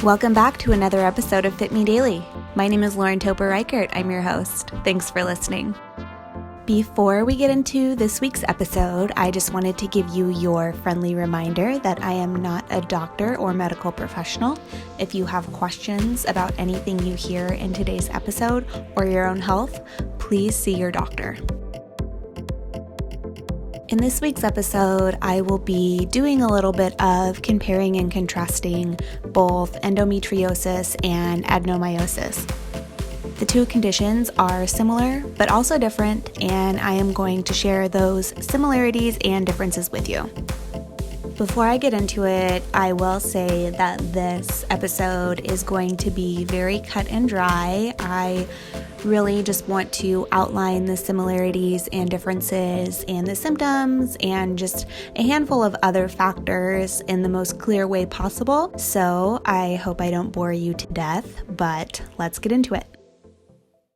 Welcome back to another episode of Fit Me Daily. My name is Lauren Toper-Reichert. I'm your host. Thanks for listening. Before we get into this week's episode, I just wanted to give you your friendly reminder that I am not a doctor or medical professional. If you have questions about anything you hear in today's episode or your own health, please see your doctor. In this week's episode, I will be doing a little bit of comparing and contrasting both endometriosis and adenomyosis. The two conditions are similar, but also different, and I am going to share those similarities and differences with you. Before I get into it, I will say that this episode is going to be very cut and dry. I really just want to outline the similarities and differences and the symptoms and just a handful of other factors in the most clear way possible. So I hope I don't bore you to death, but let's get into it.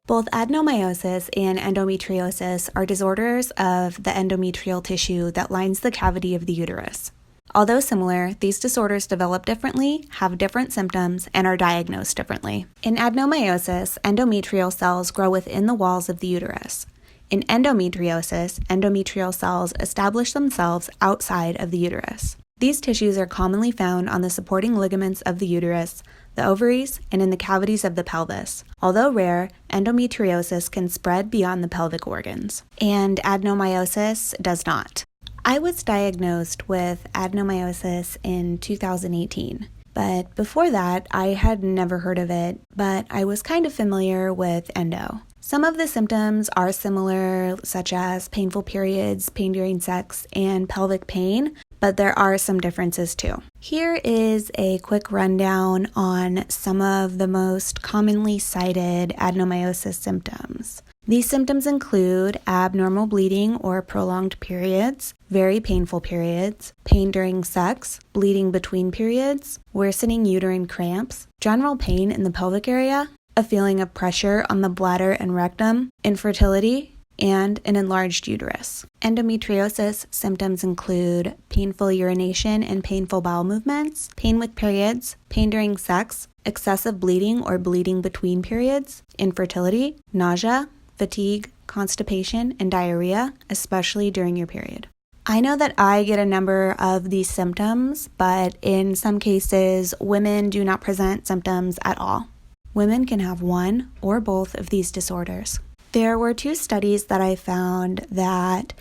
Both adenomyosis and endometriosis are disorders of the endometrial tissue that lines the cavity of the uterus. Although similar, these disorders develop differently, have different symptoms, and are diagnosed differently. In adenomyosis, endometrial cells grow within the walls of the uterus. In endometriosis, endometrial cells establish themselves outside of the uterus. These tissues are commonly found on the supporting ligaments of the uterus, the ovaries, and in the cavities of the pelvis. Although rare, endometriosis can spread beyond the pelvic organs, and adenomyosis does not. I was diagnosed with adenomyosis in 2018, but before that, I had never heard of it, but I was kind of familiar with endo. Some of the symptoms are similar, such as painful periods, pain during sex, and pelvic pain, but there are some differences too. Here is a quick rundown on some of the most commonly cited adenomyosis symptoms. These symptoms include abnormal bleeding or prolonged periods, very painful periods, pain during sex, bleeding between periods, worsening uterine cramps, general pain in the pelvic area, a feeling of pressure on the bladder and rectum, infertility, and an enlarged uterus. Endometriosis symptoms include painful urination and painful bowel movements, pain with periods, pain during sex, excessive bleeding or bleeding between periods, infertility, nausea, fatigue, constipation, and diarrhea, especially during your period. I know that I get a number of these symptoms, but in some cases, women do not present symptoms at all. Women can have one or both of these disorders. There were two studies that I found that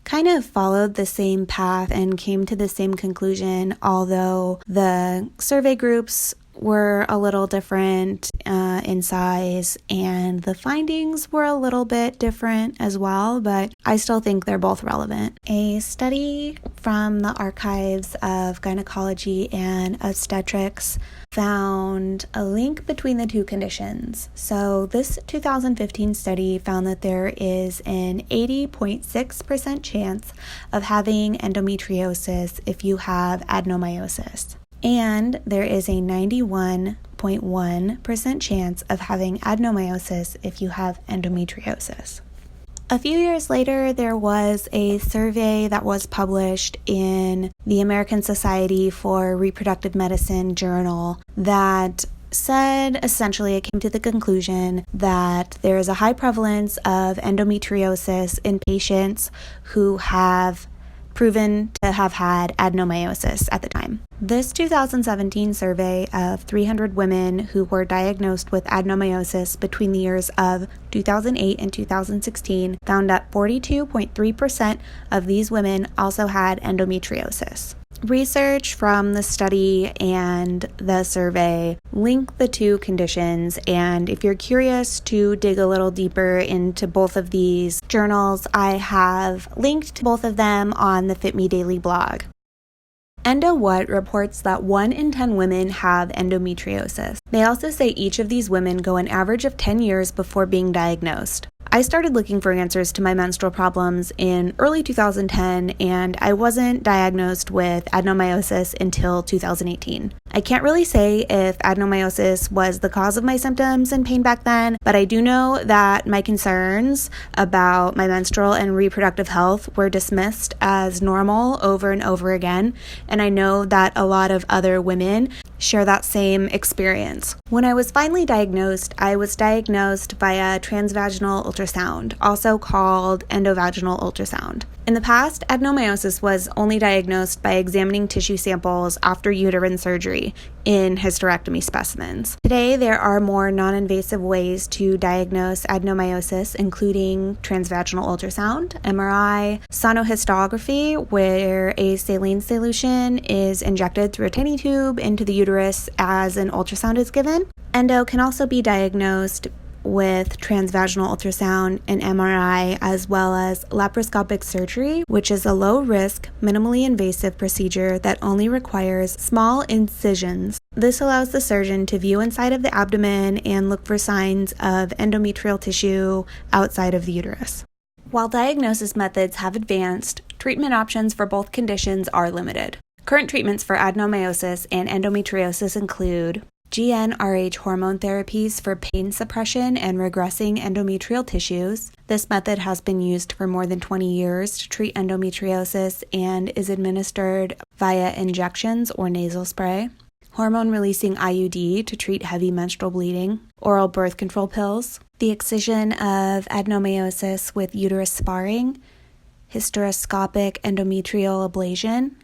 kind of followed the same path and came to the same conclusion, although the survey groups were a little different in size and the findings were a little bit different as well, but I still think they're both relevant. A study from the Archives of Gynecology and Obstetrics found a link between the two conditions. So this 2015 study found that there is an 80.6% chance of having endometriosis if you have adenomyosis. And there is a 91.1% chance of having adenomyosis if you have endometriosis. A few years later, there was a survey that was published in the American Society for Reproductive Medicine journal that said, essentially, it came to the conclusion that there is a high prevalence of endometriosis in patients who have proven to have had adenomyosis at the time. This 2017 survey of 300 women who were diagnosed with adenomyosis between the years of 2008 and 2016 found that 42.3% of these women also had endometriosis. Research from the study and the survey link the two conditions, and if you're curious to dig a little deeper into both of these journals, I have linked to both of them on the Fit Me Daily blog. EndoWhat reports that 1 in 10 women have endometriosis. They also say each of these women go an average of 10 years before being diagnosed. I started looking for answers to my menstrual problems in early 2010, and I wasn't diagnosed with adenomyosis until 2018. I can't really say if adenomyosis was the cause of my symptoms and pain back then, but I do know that my concerns about my menstrual and reproductive health were dismissed as normal over and over again, and I know that a lot of other women share that same experience. When I was finally diagnosed, I was diagnosed via transvaginal ultrasound, also called endovaginal ultrasound. In the past, adenomyosis was only diagnosed by examining tissue samples after uterine surgery in hysterectomy specimens. Today, there are more non-invasive ways to diagnose adenomyosis, including transvaginal ultrasound, MRI, sonohistography, where a saline solution is injected through a tiny tube into the uterus as an ultrasound is given. Endo can also be diagnosed with transvaginal ultrasound and MRI, as well as laparoscopic surgery, which is a low-risk, minimally invasive procedure that only requires small incisions. This allows the surgeon to view inside of the abdomen and look for signs of endometrial tissue outside of the uterus. While diagnosis methods have advanced, treatment options for both conditions are limited. Current treatments for adenomyosis and endometriosis include GnRH hormone therapies for pain suppression and regressing endometrial tissues. This method has been used for more than 20 years to treat endometriosis and is administered via injections or nasal spray. Hormone-releasing IUD to treat heavy menstrual bleeding. Oral birth control pills. The excision of adenomyosis with uterus sparring. Hysteroscopic endometrial ablation.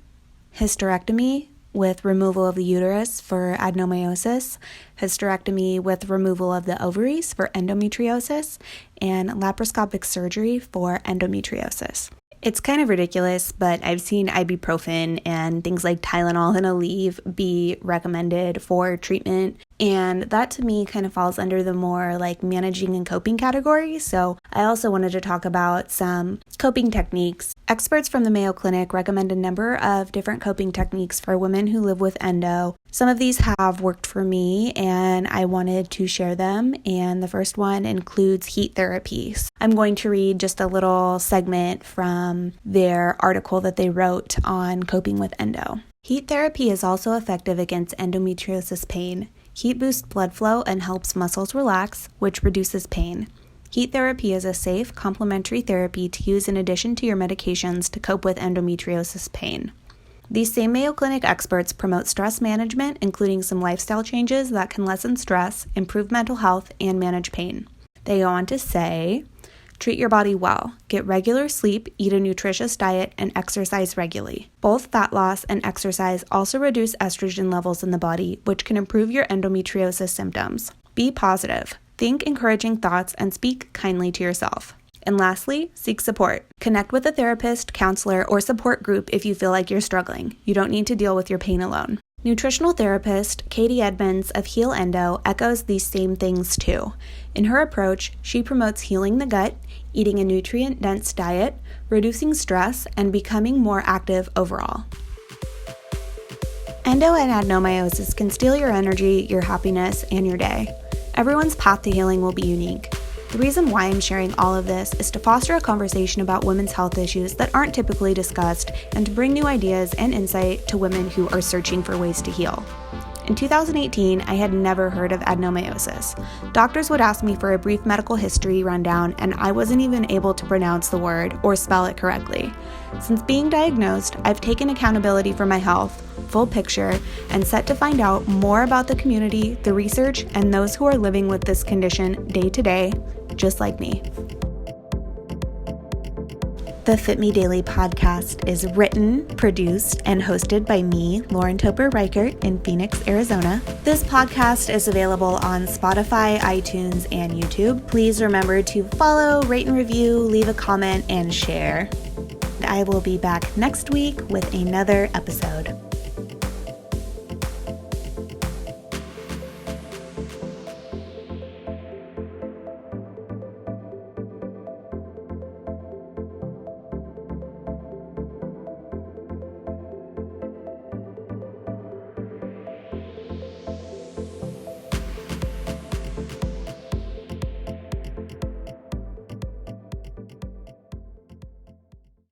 Hysterectomy with removal of the uterus for adenomyosis, hysterectomy with removal of the ovaries for endometriosis, and laparoscopic surgery for endometriosis. It's kind of ridiculous, but I've seen ibuprofen and things like Tylenol and Aleve be recommended for treatment, and that to me kind of falls under the more like managing and coping category. So I also wanted to talk about some coping techniques. Experts from the Mayo Clinic recommend a number of different coping techniques for women who live with endo. Some of these have worked for me, and I wanted to share them, and the first one includes heat therapies. I'm going to read just a little segment from their article that they wrote on coping with endo. Heat therapy is also effective against endometriosis pain. Heat boosts blood flow and helps muscles relax, which reduces pain. Heat therapy is a safe, complementary therapy to use in addition to your medications to cope with endometriosis pain. These same Mayo Clinic experts promote stress management, including some lifestyle changes that can lessen stress, improve mental health, and manage pain. They go on to say, treat your body well, get regular sleep, eat a nutritious diet, and exercise regularly. Both fat loss and exercise also reduce estrogen levels in the body, which can improve your endometriosis symptoms. Be positive. Think encouraging thoughts and speak kindly to yourself. And lastly, seek support. Connect with a therapist, counselor, or support group if you feel like you're struggling. You don't need to deal with your pain alone. Nutritional therapist Katie Edmonds of Heal Endo echoes these same things too. In her approach, she promotes healing the gut, eating a nutrient-dense diet, reducing stress, and becoming more active overall. Endo and adenomyosis can steal your energy, your happiness, and your day. Everyone's path to healing will be unique. The reason why I'm sharing all of this is to foster a conversation about women's health issues that aren't typically discussed and to bring new ideas and insight to women who are searching for ways to heal. In 2018, I had never heard of adenomyosis. Doctors would ask me for a brief medical history rundown, and I wasn't even able to pronounce the word or spell it correctly. Since being diagnosed, I've taken accountability for my health, full picture, and set to find out more about the community, the research, and those who are living with this condition day to day, just like me. The Fit Me Daily podcast is written, produced, and hosted by me, Lauren Topper-Reichert, in Phoenix, Arizona. This podcast is available on Spotify, iTunes, and YouTube. Please remember to follow, rate and review, leave a comment, and share. I will be back next week with another episode.